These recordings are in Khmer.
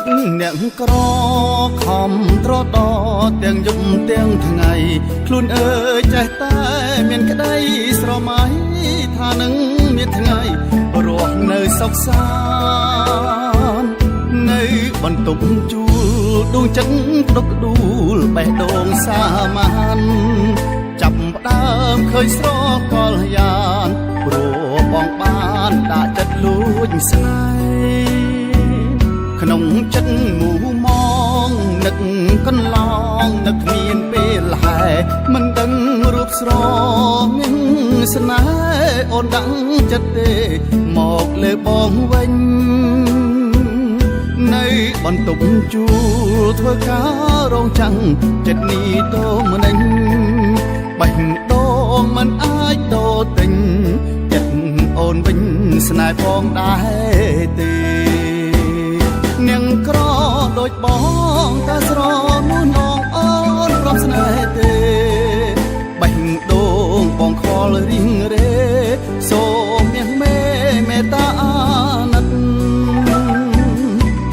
តអ្នកក្រខំត្រដទាំងយប់ទាំងថ្ងៃខ្លួនអើយចេះតែមានក្តីស្រមៃថានឹងមានថ្ងៃរស់នៅសុខសាន្តនៅបន្ទប់ជួលដួងចិត្តក្តុកក្តួលបេះដូងសាមានចាប់ផ្ដើមឃើញស្រកលយ៉ាងព្រោះបងបានដាក់ចិត្តលួចស្នេហ៍ក្នុងចិត្តមូមងនឹកកន្លងនឹកគ្មានពេលហែមិនដឹងរូបស្រមានស្នេហ៍អូនដឹងចិត្តទេមកលើបងវិញនៅបន្ទប់ជួលធ្វើការរងចាំងចិត្តនេះតមនិញបេះដូងមិនអាចដូរទិញចិត្តអូនវិញស្នេហ៍ផងដែរទេនាងក្រដូចបងតែស្រនួននងអូនព្រមស្នេហ៍ទេបេះដូងបងខលរៀងរេសូមមានមេត្តាអាណិត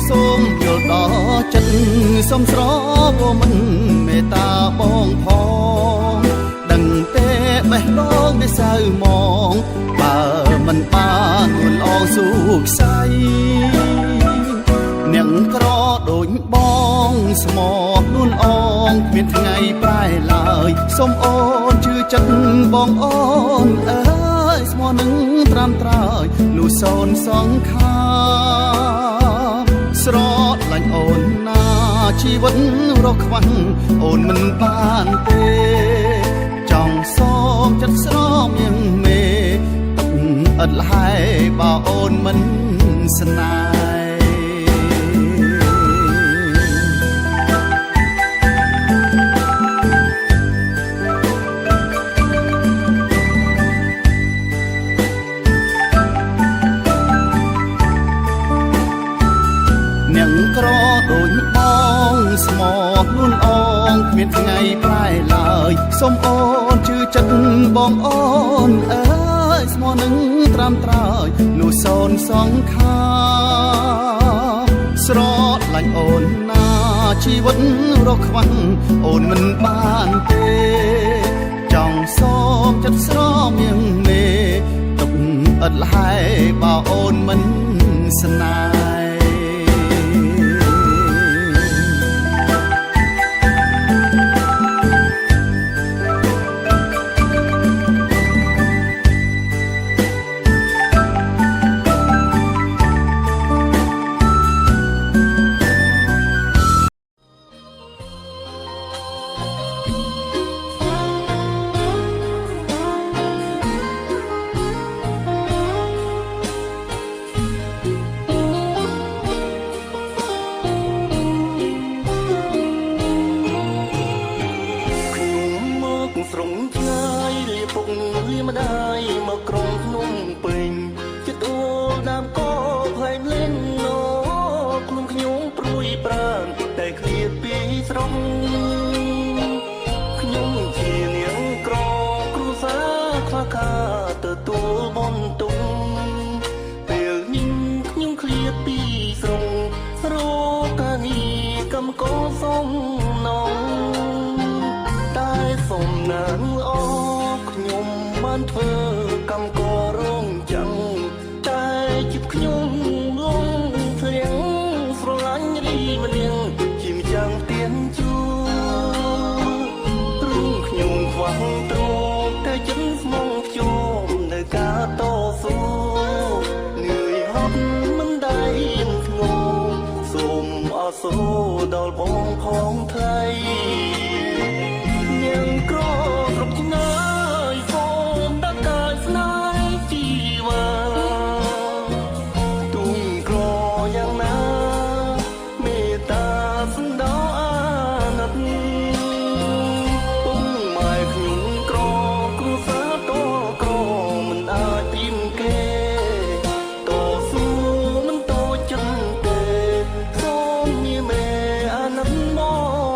សូមយល់ដល់ចិត្តសូមស្រពោមិនមេត្តាបងផងដឹងទេបេះដូងវាសៅមងបើមិនបាននួនអងស៊ូខ្សែនាងក្រដូចបងស្មោះនួនអងគ្មានថ្ងៃប្រែឡើយសូមអូនជឿចិត្តបងអូនអើយស្មោះនឹងត្រាំត្រើយនោះសូនសង្ខាស្រឡាញ់អូនណាជីវិតរកខ្វាំងអូនមិនបានទេចង់សូមចិត្តស្រមៀងមេទឹកឥតលហើយបើអូនមិនស្នេហ៍ក្រដូចបងស្មោះនួនអងគ្មានថ្ងៃប្រែឡើយសូមអូនជឿចិត្តបងអូនអើយស្មោះនឹងត្រាំត្រើយនោះសូនសង្ខាស្រឡាញ់អូនណាជីវិតរកខ្វាំងអូនមិនបានទេចង់សូមចិត្តស្រមៀងមេទុកឥតលហើយបើអូនមិនស្នេហ៍ស្រងឆ្ងាយលាពុកលាម្ដាយមកក្រុងភ្នំពេញចិត្តអូនដើមកោផ្លែលេងណូខ្លួនខ្ញុំព្រួយប្រាណតែឃ្លាតពីស្រុកខ្ញុំជានាងក្រគ្រួសារខ្វះការទទួលបន្ទុកពេលនេះខ្ញុំឃ្លាតពីស្រុករកការងារកម្មករសំណងសូមណានល្អខ្ញុំបានធ្វើកម្មកររងចាំងតែចិត្តខ្ញុំលងធ្លាក់ស្រឡាញ់រីម្លៀងជាម្ចាំងផ្ទៀនជួរឿងខ្ញុំខ្វះទ្រង់តែចិត្តស្មងភ្ជាប់នៅការតស៊ូនឿយហត់មិនได้ធ្ងន់សូមអសូរដល់បងផងថ្លៃក្រគ្រប់ឆ្ងាយសូមដាក់កាយស្នេហ៍ជីវ៉ាទុំក្រយ៉ាងណាមេត្តាសន្តោអាណិតពុំម៉ែខ្ញុំក្រគ្រួសារតក្រមិនអាចព្រៀមគេតស៊ូមិនតូចចិត្តទេសូមមានមេអាណិតមក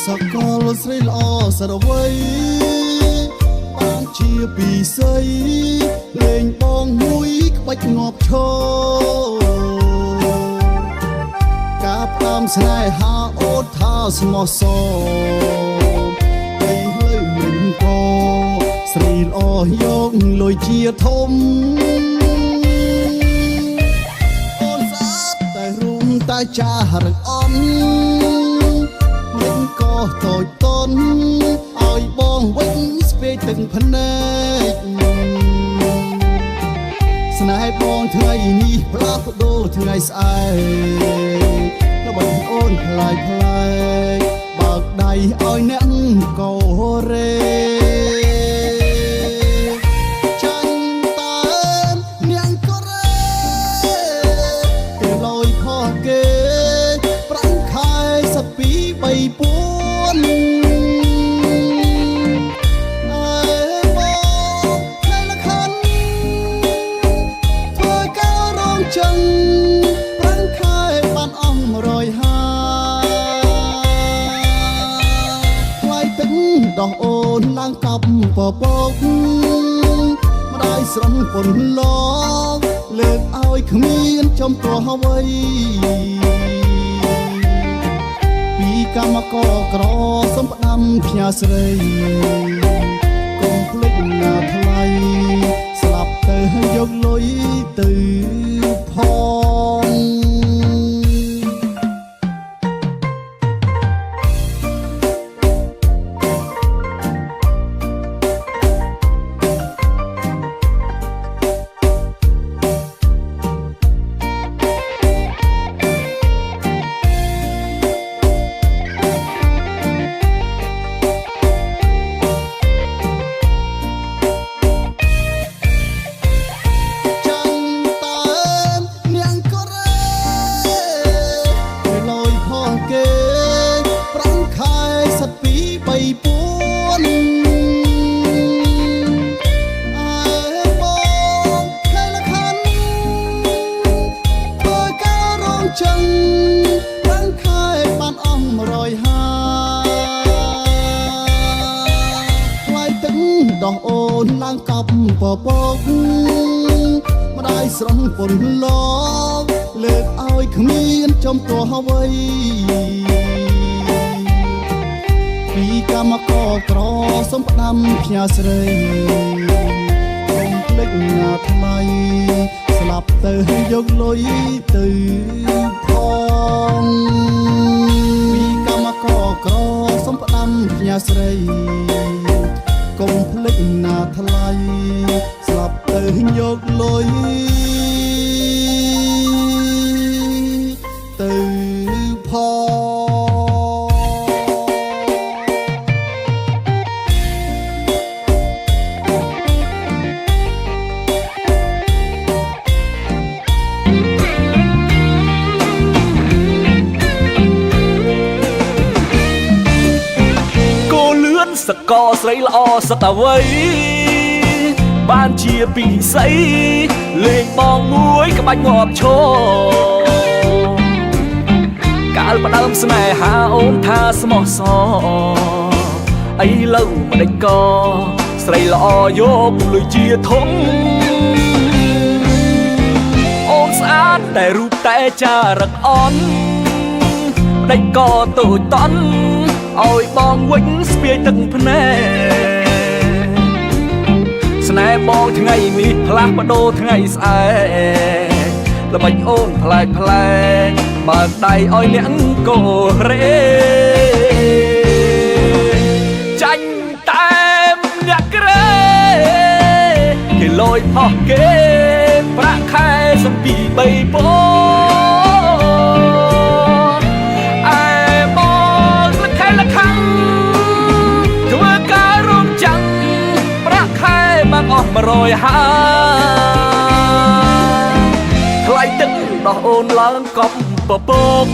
សកលស្រីល្អសរវៃបានជាពីស័យលេងបងមួយក្បាច់ងាប់ឈរការផ្ដាំស្នេហាអូនថាស្មោះសរពេលលើមិនកស្រីល្អយកលុយជាធំអូនស្អាតតែរូបតែចាស់រឹកអន់មិនក៏តូចតន់ឲ្យបងវិញស្ពេកទឹកភ្នែកស្នេហ៍បងថ្ងៃនេះផ្លាស់ប្ដូរថ្ងៃស្អែកល្បីអូនផ្លាយផ្លែកបើកដៃឲ្យអ្នកកោរេចាញ់តែនាងកោរេគេលយខោគេប្រាំងខែ12 3 4ចឹងប្រាំងខែបានអស់150ថ្លៃទឹកម្ដោះអូនឡើងកប់ពពកម្ដាយស្រន់ពុនឡងលើកឲ្យគ្មានចំពោះអ្វីពីកម្មករក្រសុំផ្ដាំផ្ញើស្រីកុំភ្លេចណាថ្លៃស្លាប់ទៅយកលុយទៅផងចឹងប្រាំងខែបានអស់150ថ្លៃទឹកម្ដោះអូនឡើងកប់ពពកម្ដាយស្រន់ពុនឡងលើកឲ្យគ្មានចំពោះអ្វីពីកម្មករក្រសុំផ្ដាំផ្ញើស្រីកុំភ្លេចណាថ្លៃស្លាប់ទៅយកលុយទៅផងពីកម្មករក្រសុំផ្ដាំផ្ញើស្រីកុំភ្លេចណាថ្លៃស្លាប់ទៅយកលុយទៅផងសកលស្រីល្អសតអ្វីបានជាពីស្អីលេងបងមួយក្បាច់ងាប់ឈរកាលផ្ដើមស្នេហាអូនថាស្មោះសរឥឡូវមិនដេចកស្រីល្អយកលុយជាធំអូនស្អាតតែរូបតែចារឹកអន់ដេចកតូចតន់ឲ្យបងវិញស្ពាយទឹកភ្នែកស្នេហ៍បងថ្ងៃនេះផ្លាស់ប្ដូរថ្ងៃស្អែកល្បិចអូនផ្លែកផ្លែកបើកដៃឲ្យអ្នកកូរេចាញ់តែមអ្នកក្រេគេលយផុសគេប្រាក់ខែសំពី3 ពោអស់150ថ្លៃទឹកម្ដោះអូនឡើងកប់ពពក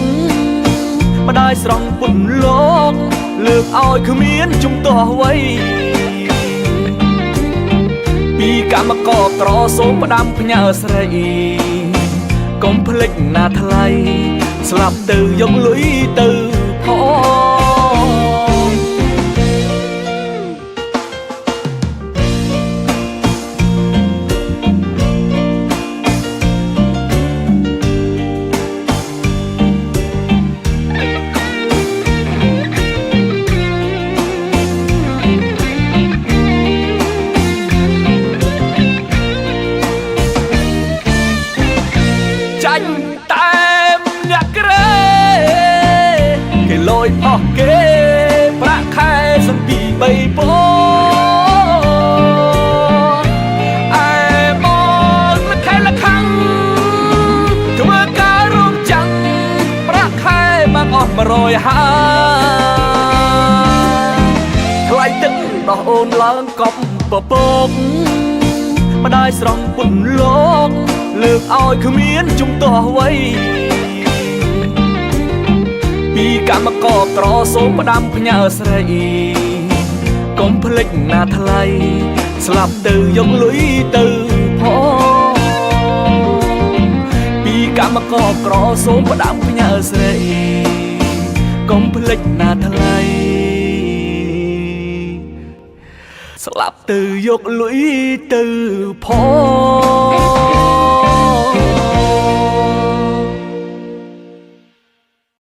ម្ដាយស្រង់ពុនលោកលើកឲ្យគ្មានជំទាស់អ្វីពីកម្មករក្រសូមផ្ដាំផ្ញើស្រីកុំភ្លេចណាថ្លៃស្លាប់ទៅយកលុយទៅផង យហាថ្លៃទឹកដោះអូនឡើងកប់ពពកម្ដាយស្រង់ពុនលោកលើកឲ្យគ្មានជំទាស់អ្វីពីកម្មករក្រសូមផ្ដាំផ្ញើស្រីកុំភ្លេចណាថ្លៃស្លាប់ទៅយកលុយទៅផងពីកម្មករក្រសូមផ្ដាំផ្ញើស្រីកុំភ្លេចណាថ្លៃស្លាប់ទៅយកលុយទៅផង